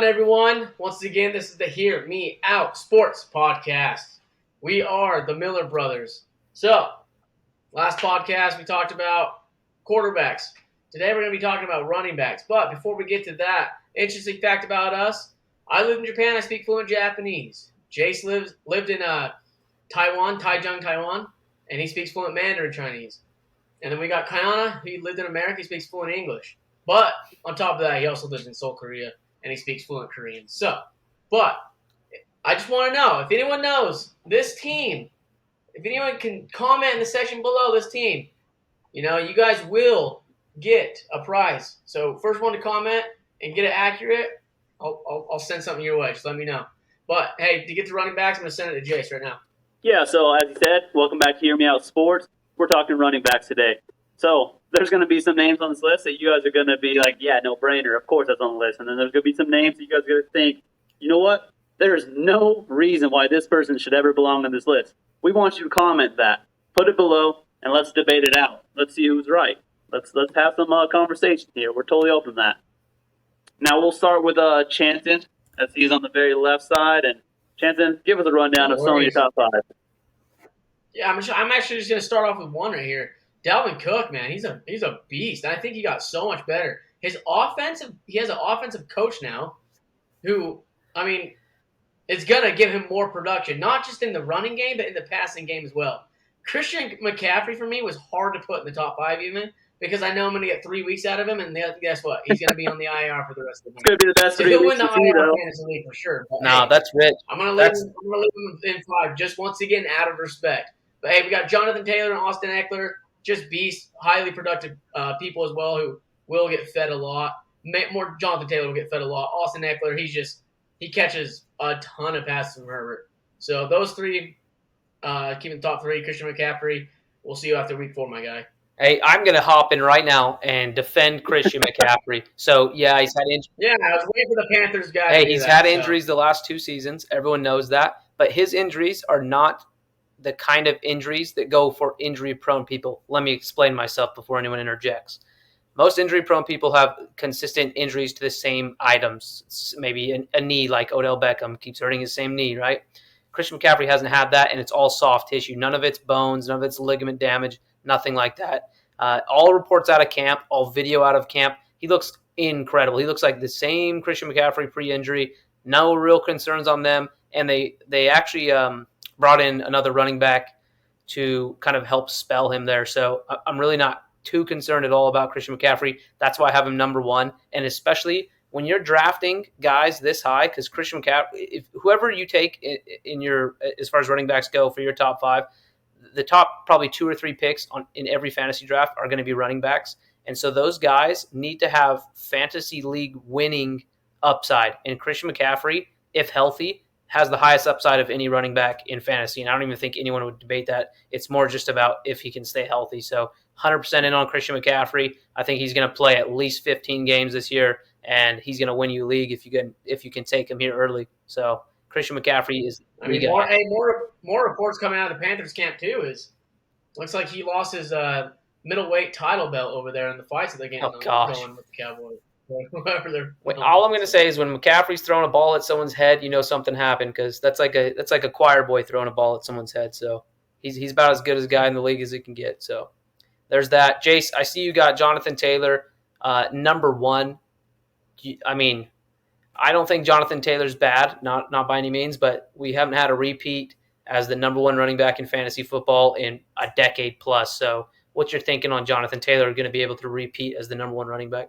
going, everyone? Once again, this is the Hear Me Out Sports Podcast. We are the Miller Brothers. So, last podcast we talked about quarterbacks. Today we're going to be talking about running backs. But before we get to that, interesting fact about us, I live in Japan. I speak fluent Japanese. Jace lived in Taiwan, Taiwan, and he speaks fluent Mandarin Chinese. And then we got Kayana. He lived in America. He speaks fluent English. But on top of that, he also lives in Seoul, Korea, and he speaks fluent Korean. But I just want to know, if anyone knows this team, if anyone can comment in the section below this team, you guys will get a prize. So first one to comment and get it accurate, I'll send something your way. Just let me know. But, hey, to get the running backs, I'm going to send it to Jace right now. Yeah, so as you said, welcome back to Hear Me Out Sports. We're talking running backs today. So there's going to be some names on this list that you guys are going to be like, yeah, no brainer. Of course that's on the list. And then there's going to be some names that you guys are going to think, you know what? There's no reason why this person should ever belong on this list. We want you to comment that. Put it below, and let's debate it out. Let's see who's right. Let's have some conversation here. We're totally open to that. Now we'll start with Chanton, as he's on the very left side. And Chanton, give us a rundown of some of your top five. Yeah, I'm actually just going to start off with one right here. Dalvin Cook, man, he's a beast. And I think he got so much better. He has an offensive coach now who, it's going to give him more production, not just in the running game, but in the passing game as well. Christian McCaffrey, for me, was hard to put in the top five even, because I know I'm going to get 3 weeks out of him, and guess what? He's going to be on the IR for the rest of the game. It's going to be the best 3 weeks. He'll win the IR fantasy league for sure. But, no, that's rich. I'm going to leave him in five, just once again, out of respect. But, hey, we got Jonathan Taylor and Austin Eckler, just beasts, highly productive people as well who will get fed a lot. More Jonathan Taylor will get fed a lot. Austin Eckler, he catches a ton of passes from Herbert. So those three, keeping the top three. Christian McCaffrey, we'll see you after week 4, my guy. Hey, I'm going to hop in right now and defend Christian McCaffrey. So, yeah, he's had injuries. Yeah, I was waiting for the Panthers guy. Hey, he's had injuries the last 2 seasons. Everyone knows that. But his injuries are not the kind of injuries that go for injury-prone people. Let me explain myself before anyone interjects. Most injury-prone people have consistent injuries to the same items. Maybe a knee, like Odell Beckham keeps hurting his same knee, right? Christian McCaffrey hasn't had that, and it's all soft tissue. None of it's bones, none of it's ligament damage, nothing like that. All reports out of camp, all video out of camp. He looks incredible. He looks like the same Christian McCaffrey pre-injury. No real concerns on them, and they actually brought in another running back to kind of help spell him there. So I'm really not too concerned at all about Christian McCaffrey. That's why I have him number 1, and especially when you're drafting guys this high, because Christian McCaffrey, whoever you take in your, as far as running backs go for your top 5, the top probably 2 or 3 picks in every fantasy draft are going to be running backs. And so those guys need to have fantasy league winning upside. And Christian McCaffrey, if healthy, has the highest upside of any running back in fantasy. And I don't even think anyone would debate that. It's more just about if he can stay healthy. So 100% in on Christian McCaffrey. I think he's going to play at least 15 games this year, and he's going to win you a league if you can take him here early. So Christian McCaffrey is more reports coming out of the Panthers camp too looks like he lost his middleweight title belt over there in the fights that they're getting going with the Cowboys. All I'm going to say is when McCaffrey's throwing a ball at someone's head, something happened, because that's like a choir boy throwing a ball at someone's head. So he's about as good as a guy in the league as he can get. So there's that. Jace, I see you got Jonathan Taylor number 1. I don't think Jonathan Taylor's bad, not by any means, but we haven't had a repeat as the number 1 running back in fantasy football in a decade plus. So what's your thinking on Jonathan Taylor going to be able to repeat as the number 1 running back?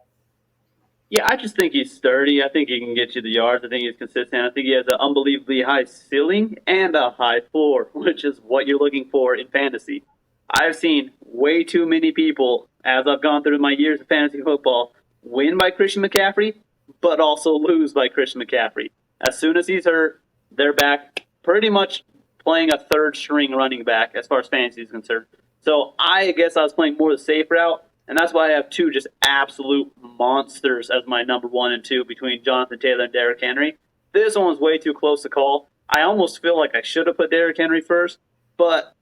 Yeah, I just think he's sturdy. I think he can get you the yards. I think he's consistent. I think he has an unbelievably high ceiling and a high floor, which is what you're looking for in fantasy. I've seen way too many people, as I've gone through my years of fantasy football, win by Christian McCaffrey, but also lose by Christian McCaffrey. As soon as he's hurt, they're back pretty much playing a third-string running back as far as fantasy is concerned. So I guess I was playing more the safe route, and that's why I have 2 just absolute monsters as my number 1 and 2 between Jonathan Taylor and Derrick Henry. This one's way too close to call. I almost feel like I should have put Derrick Henry first, but,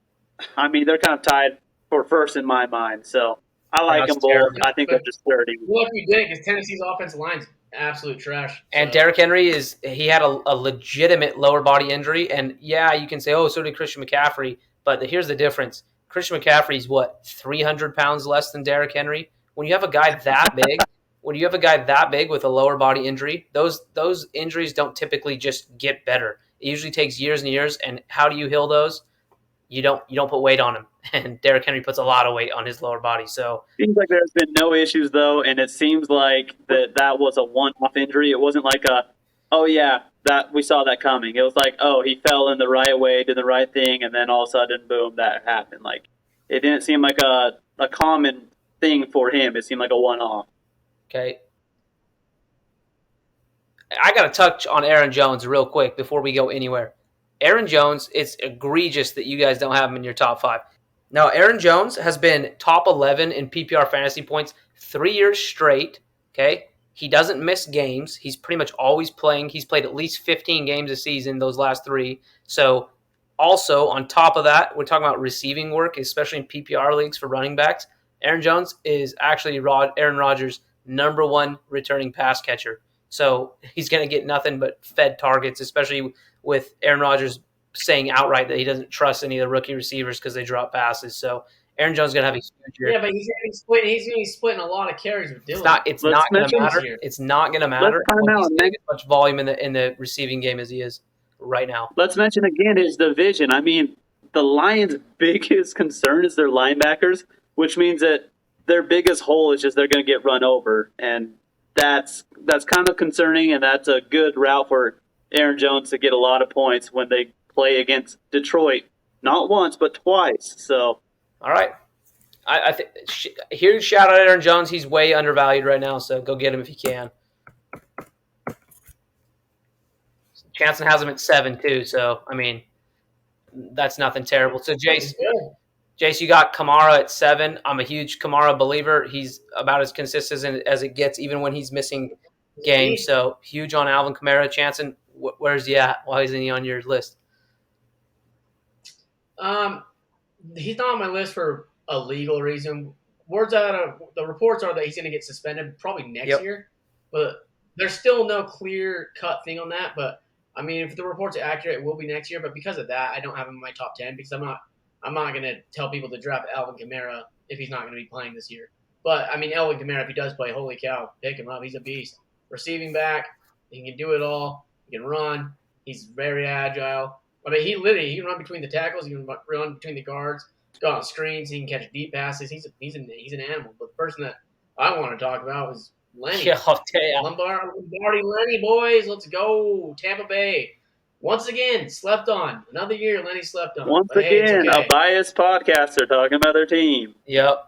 they're kind of tied for first in my mind. So I like them both. I think they're just 30. Well, if you did, because Tennessee's offensive line's absolute trash. And So, Derrick Henry he had a legitimate lower body injury, and yeah, you can say, oh, so did Christian McCaffrey, but here's the difference: Christian McCaffrey's 300 pounds less than Derrick Henry. When you have a guy that big, with a lower body injury, those injuries don't typically just get better. It usually takes years and years. And how do you heal those? You don't put weight on him, and Derrick Henry puts a lot of weight on his lower body. So Seems like there's been no issues though, and it seems like that was a one-off injury. It wasn't like oh yeah, that we saw that coming. It was like, oh, he fell in the right way, did the right thing, and then all of a sudden, boom, that happened. Like it didn't seem like a common thing for him. It seemed like a one-off. okay, I got to touch on Aaron Jones real quick before we go anywhere. Aaron Jones, it's egregious that you guys don't have him in your top 5. Now, Aaron Jones has been top 11 in PPR fantasy points 3 years straight. Okay, he doesn't miss games. He's pretty much always playing. He's played at least 15 games a season those last 3. So, also on top of that, we're talking about receiving work, especially in PPR leagues for running backs. Aaron Jones is actually Aaron Rodgers' number 1 returning pass catcher. So he's going to get nothing but fed targets, especially with Aaron Rodgers saying outright that he doesn't trust any of the rookie receivers because they drop passes. So Aaron Jones is going to have a huge year. Yeah, but he's going to be splitting a lot of carries with Dylan. It's not going to matter. It's not going to matter. He's going to get as much volume in the receiving game as he is right now. Let's mention again his division. I mean, the Lions' biggest concern is their linebackers, which means that their biggest hole is just they're going to get run over, and that's kind of concerning, and that's a good route for Aaron Jones to get a lot of points when they play against Detroit, not once but twice. So, all right, I think huge shout out to Aaron Jones. He's way undervalued right now, so go get him if you can. Chanson has him at 7 too, so I mean that's nothing terrible. So Jace, you got Kamara at 7. I'm a huge Kamara believer. He's about as consistent as it gets, even when he's missing games. So huge on Alvin Kamara. Chanson, where's he at? Why isn't he on your list? He's not on my list for a legal reason. The reports are that he's going to get suspended probably next year, but there's still no clear cut thing on that. But I mean, if the reports are accurate, it will be next year. But because of that, I don't have him in my top 10 because I'm not going to tell people to draft Alvin Kamara if he's not going to be playing this year. But I mean, Alvin Kamara, if he does play, holy cow, pick him up. He's a beast. Receiving back, he can do it all. He can run. He's very agile. I mean, he can run between the tackles. He can run between the guards. Go on screens. He can catch deep passes. He's an animal. But the person that I want to talk about is Lenny. Lombardi Lenny, boys. Let's go. Tampa Bay. Once again, slept on. Another year, Lenny slept on. Once again, a biased podcaster talking about their team. Yep.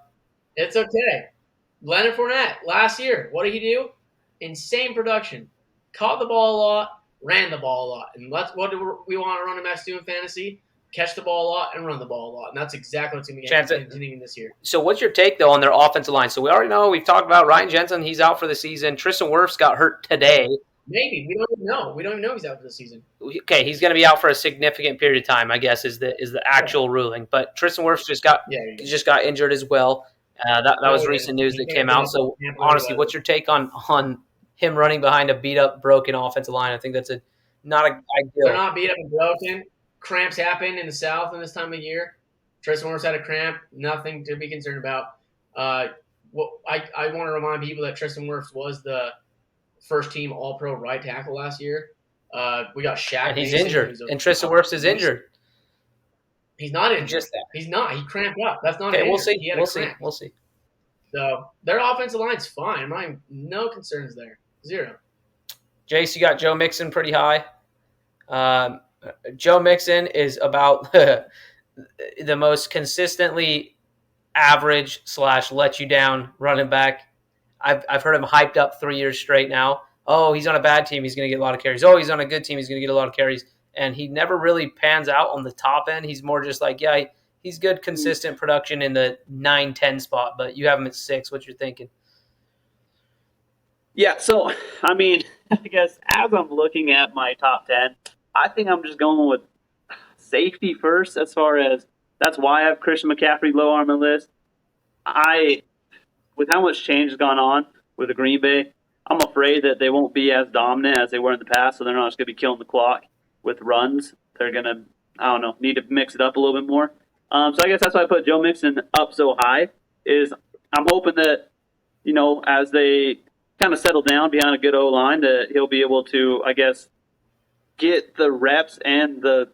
It's okay. Leonard Fournette, last year, what did he do? Insane production. Caught the ball a lot, ran the ball a lot. And what do we want to run him as doing fantasy? Catch the ball a lot and run the ball a lot. And that's exactly what's going to be continuing this year. So what's your take, though, on their offensive line? So we already know, we've talked about Ryan Jensen. He's out for the season. Tristan Wirfs got hurt today. Maybe. We don't even know. We don't even know he's out for the season. Okay, he's going to be out for a significant period of time, I guess, is the actual ruling. But Tristan Wirfs just got injured as well. That was recent news that came out. So honestly, what's your take on him running behind a beat up, broken offensive line? I think that's not ideal. They're not beat up and broken. Cramps happen in the South in this time of year. Tristan Wirfs had a cramp. Nothing to be concerned about. I want to remind people that Tristan Wirfs was the first team All-Pro right tackle last year. We got Shaq. And he's injured. And Tristan Wirfs is injured. He's not injured. Just that. He's not. He cramped up. That's not okay, we'll see. We'll see. So their offensive line's fine. No concerns there. 0. Jace, you got Joe Mixon pretty high. Joe Mixon is about the most consistently average / let you down running back. I've heard him hyped up 3 years straight now. Oh, he's on a bad team. He's going to get a lot of carries. Oh, he's on a good team. He's going to get a lot of carries. And he never really pans out on the top end. He's more just like, yeah, he's good, consistent production in the 9-10 spot. But you have him at 6. What you're thinking? Yeah, so, I mean, I guess as I'm looking at my top 10, I think I'm just going with safety first as far as that's why I have Christian McCaffrey low on my list. With how much change has gone on with the Green Bay, I'm afraid that they won't be as dominant as they were in the past, so they're not just going to be killing the clock with runs. They're going to, I don't know, need to mix it up a little bit more. So I guess that's why I put Joe Mixon up so high, is I'm hoping that, as they kind of settle down behind a good O-line, that he'll be able to, I guess, get the reps and I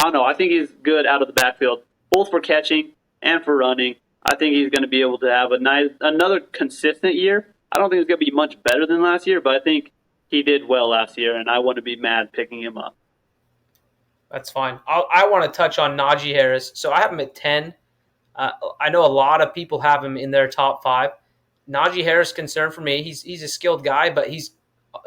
don't know, I think he's good out of the backfield, both for catching and for running. I think he's going to be able to have another consistent year. I don't think it's going to be much better than last year, but I think he did well last year, and I wouldn't be mad picking him up. That's fine. I want to touch on Najee Harris. So I have him at 10. I know a lot of people have him in their top 5. Najee Harris, concern for me. He's a skilled guy, but he's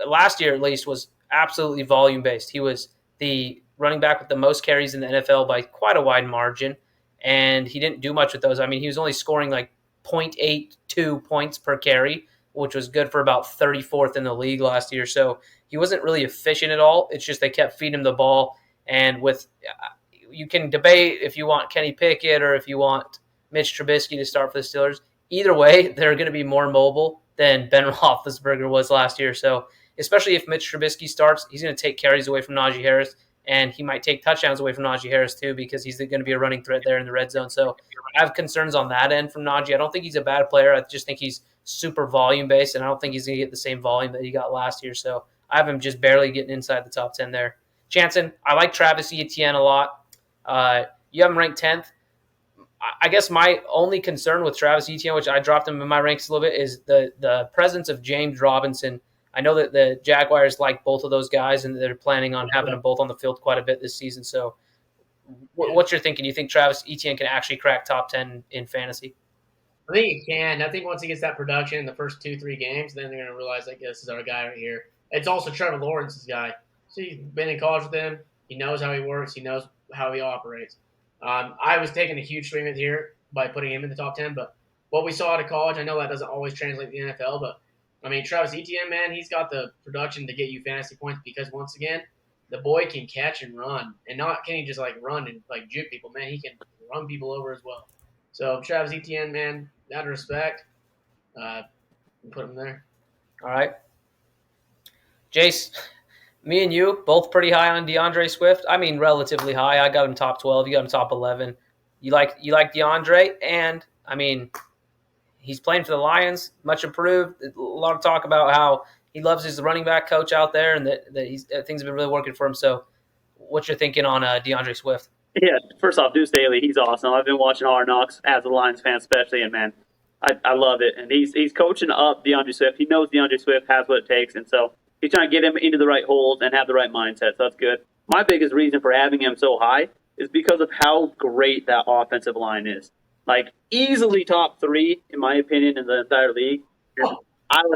last year at least was absolutely volume based. He was the running back with the most carries in the NFL by quite a wide margin, and he didn't do much with those. I mean, he was only scoring like 0.82 points per carry, which was good for about 34th in the league last year. So he wasn't really efficient at all. It's just they kept feeding him the ball, and with you can debate if you want Kenny Pickett or if you want Mitch Trubisky to start for the Steelers. Either way, they're going to be more mobile than Ben Roethlisberger was last year. So especially if Mitch Trubisky starts, he's going to take carries away from Najee Harris, and he might take touchdowns away from Najee Harris too because he's going to be a running threat there in the red zone. So I have concerns on that end from Najee. I don't think he's a bad player. I just think he's super volume-based, and I don't think he's going to get the same volume that he got last year. So I have him just barely getting inside the top 10 there. Chanson, I like Travis Etienne a lot. You have him ranked 10th. I guess my only concern with Travis Etienne, which I dropped him in my ranks a little bit, is the presence of James Robinson. I know that the Jaguars like both of those guys, and they're planning on having them both on the field quite a bit this season. So what's your thinking? Do you think Travis Etienne can actually crack top 10 in fantasy? I think he can. I think once he gets that production in the first 2-3 games, then they're going to realize, like, this is our guy right here. It's also Trevor Lawrence's guy. So he's been in college with him. He knows how he works. He knows how he operates. I was taking a huge swing with here by putting him in the top 10, but what we saw out of college, I know that doesn't always translate to the NFL, but, I mean, Travis Etienne, man, he's got the production to get you fantasy points because, once again, the boy can catch and run. And not can he just, like, run and, like, juke people, man. He can run people over as well. So, Travis Etienne, man, out of respect, put him there. All right. Jace, me and you, both pretty high on DeAndre Swift. I mean, relatively high. I got him top 12. You got him top 11. You like DeAndre, and, I mean, he's playing for the Lions, much improved. A lot of talk about how he loves his running back coach out there and that things have been really working for him. So what's your thinking on DeAndre Swift? Yeah, first off, Deuce Staley, he's awesome. I've been watching Hard Knocks as a Lions fan especially, and, man, I love it. And he's coaching up DeAndre Swift. He knows DeAndre Swift has what it takes, and so he's trying to get him into the right holes and have the right mindset, so that's good. My biggest reason for having him so high is because of how great that offensive line is. Like, easily top 3, in my opinion, in the entire league. Oh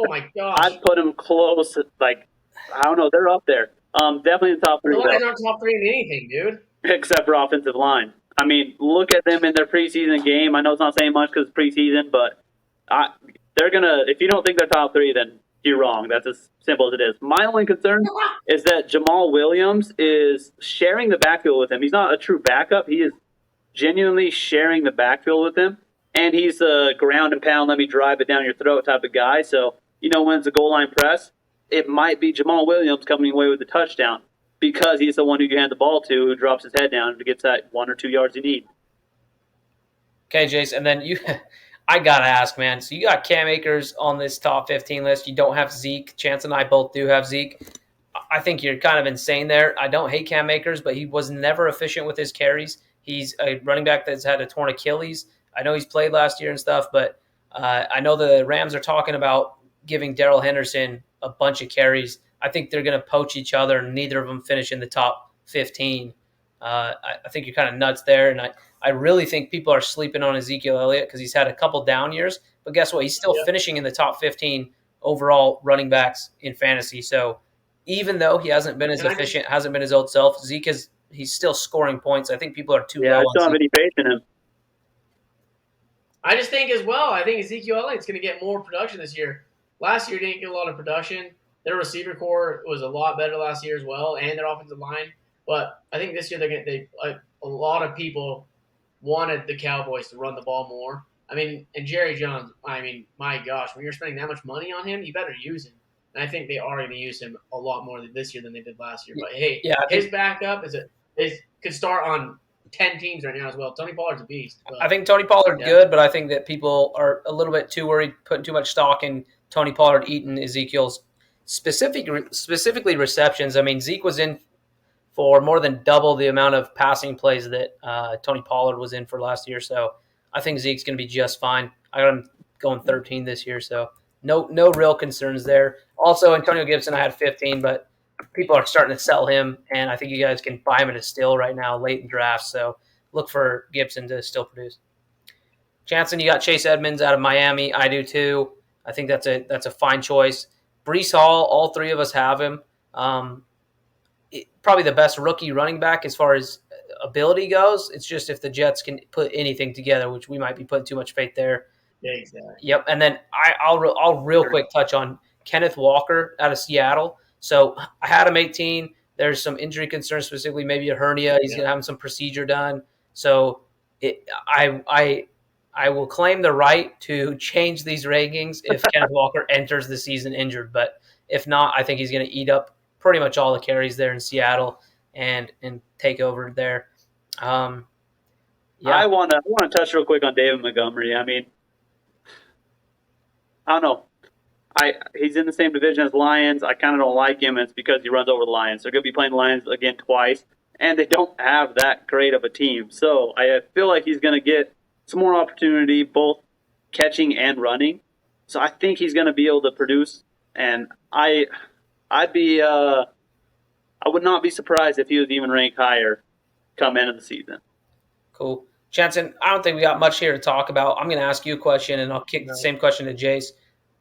my gosh. I'd put him close. Like, I don't know. They're up there. Definitely in the top 3. The Lions aren't top 3 in anything, dude. Except for offensive line. I mean, look at them in their preseason game. I know it's not saying much because it's preseason, but they're going to – if you don't think they're top 3, then you're wrong. That's as simple as it is. My only concern is that Jamal Williams is sharing the backfield with him. He's not a true backup. He is genuinely sharing the backfield with him, and he's a ground and pound, let me drive it down your throat type of guy. So, when it's a goal line press, it might be Jamal Williams coming away with the touchdown because he's the one who you hand the ball to, who drops his head down and gets that 1 or 2 yards you need. Okay, Jace, and then I got to ask, man. So you got Cam Akers on this top 15 list. You don't have Zeke. Chance and I both do have Zeke. I think you're kind of insane there. I don't hate Cam Akers, but he was never efficient with his carries. He's a running back that's had a torn Achilles. I know he's played last year and stuff, but I know the Rams are talking about giving Darrell Henderson a bunch of carries. I think they're going to poach each other, and neither of them finish in the top 15. I think you're kind of nuts there, and I really think people are sleeping on Ezekiel Elliott because he's had a couple down years. But guess what? He's still finishing in the top 15 overall running backs in fantasy. So even though he hasn't been as efficient, hasn't been his old self, he's still scoring points. I think people are too low. I still have any faith in him. I just think as well, I think Ezekiel Elliott's going to get more production this year. Last year didn't get a lot of production. Their receiver core was a lot better last year as well, and their offensive line. But I think this year a lot of people wanted the Cowboys to run the ball more. I mean, and Jerry Jones, I mean, my gosh, when you're spending that much money on him, you better use him. And I think they are going to use him a lot more this year than they did last year. But hey, Yeah, his backup could start on 10 teams right now as well. Tony Pollard's a beast. But, I think Tony Pollard's yeah. good, but I think that people are a little bit too worried, putting too much stock in Tony Pollard eating Ezekiel's specifically receptions. I mean, Zeke was in for more than double the amount of passing plays that Tony Pollard was in for last year. So I think Zeke's going to be just fine. I got him going 13 this year, so no real concerns there. Also, Antonio Gibson, I had 15, but people are starting to sell him, and I think you guys can buy him at a steal right now, late in drafts. So look for Gibson to still produce. Jansen, you got Chase Edmonds out of Miami. I do too. I think that's a fine choice. Brees Hall, all three of us have him. Probably the best rookie running back as far as ability goes. It's just if the Jets can put anything together, which we might be putting too much faith there. Yeah, exactly. Yep. And then I'll real quick touch on Kenneth Walker out of Seattle. So I had him 18. There's some injury concerns, specifically maybe a hernia. He's going to have some procedure done. So I will claim the right to change these rankings if Kenneth Walker enters the season injured. But if not, I think he's going to eat up pretty much all the carries there in Seattle and take over there. Yeah. I want to touch real quick on David Montgomery. I mean, I don't know. He's in the same division as Lions. I kind of don't like him, and it's because he runs over the Lions. They're going to be playing the Lions again twice, and they don't have that great of a team. So I feel like he's going to get some more opportunity, both catching and running. So I think he's going to be able to produce, and I would not be surprised if he was even ranked higher come end of the season. Cool. Jensen, I don't think we got much here to talk about. I'm going to ask you a question, and I'll kick the same question to Jace.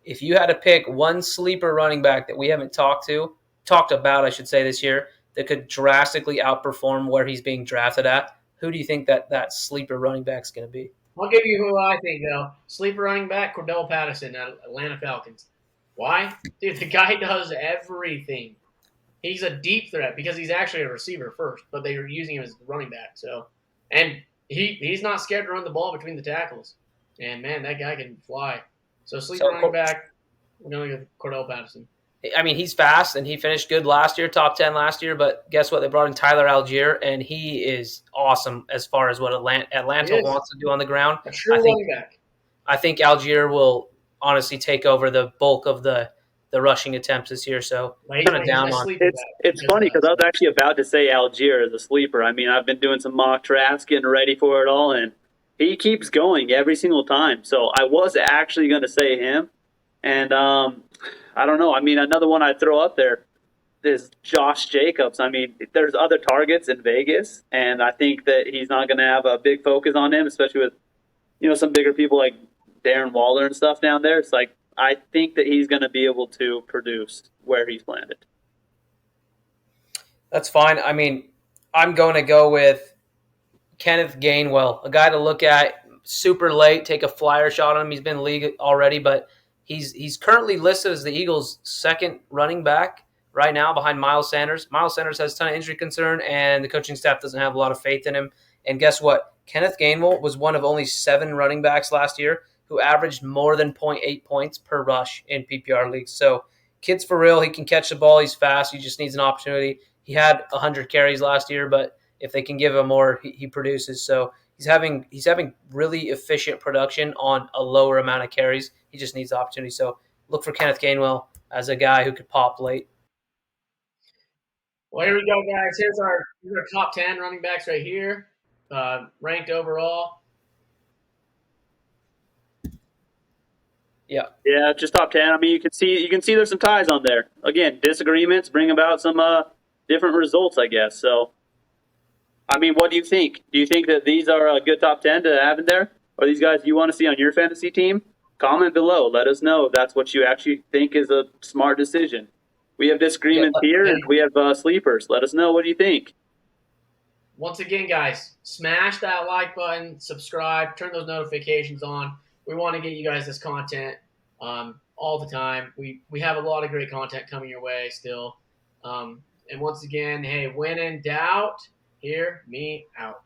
If you had to pick one sleeper running back that we haven't talked about, I should say, this year, that could drastically outperform where he's being drafted at, who do you think that sleeper running back is going to be? I'll give you who I think, though. Sleeper running back, Cordell Patterson out of Atlanta Falcons. Why? Dude, the guy does everything. He's a deep threat because he's actually a receiver first, but they are using him as a running back. So, and he's not scared to run the ball between the tackles. And, man, that guy can fly. So, sleeper running back, we're going to go with Cordell Patterson. I mean, he's fast, and he finished good last year, top 10 last year. But guess what? They brought in Tyler Algier, and he is awesome as far as what Atlanta wants to do on the ground. A true running back. I think Algier will honestly take over the bulk of the rushing attempts this year. So kind of down on. It's funny because I was actually about to say Algier as a sleeper. I mean, I've been doing some mock drafts, getting ready for it all, and he keeps going every single time. So I was actually going to say him, and I don't know. I mean, another one I'd throw up there is Josh Jacobs. I mean, there's other targets in Vegas, and I think that he's not going to have a big focus on him, especially with some bigger people like Darren Waller and stuff down there. It's like I think that he's going to be able to produce where he's landed. That's fine. I mean, I'm going to go with Kenneth Gainwell, a guy to look at super late, take a flyer shot on him. He's been in the league already, but he's currently listed as the Eagles' second running back right now behind Miles Sanders. Miles Sanders has a ton of injury concern, and the coaching staff doesn't have a lot of faith in him. And guess what? Kenneth Gainwell was one of only 7 running backs last year who averaged more than 0.8 points per rush in PPR leagues. So kid's for real. He can catch the ball. He's fast. He just needs an opportunity. He had 100 carries last year, but if they can give him more, he produces. So he's having really efficient production on a lower amount of carries. He just needs the opportunity. So look for Kenneth Gainwell as a guy who could pop late. Well, here we go, guys. Here's our top 10 running backs right here, ranked overall. Yeah, just top 10. I mean, you can see there's some ties on there. Again, disagreements bring about some different results, I guess. So, I mean, what do you think? Do you think that these are a good top 10 to have in there? Are these guys you want to see on your fantasy team? Comment below. Let us know if that's what you actually think is a smart decision. We have disagreements here, and we have sleepers. Let us know. What do you think? Once again, guys, smash that like button, subscribe, turn those notifications on. We want to get you guys this content all the time. We have a lot of great content coming your way still. And once again, hey, when in doubt, hear me out.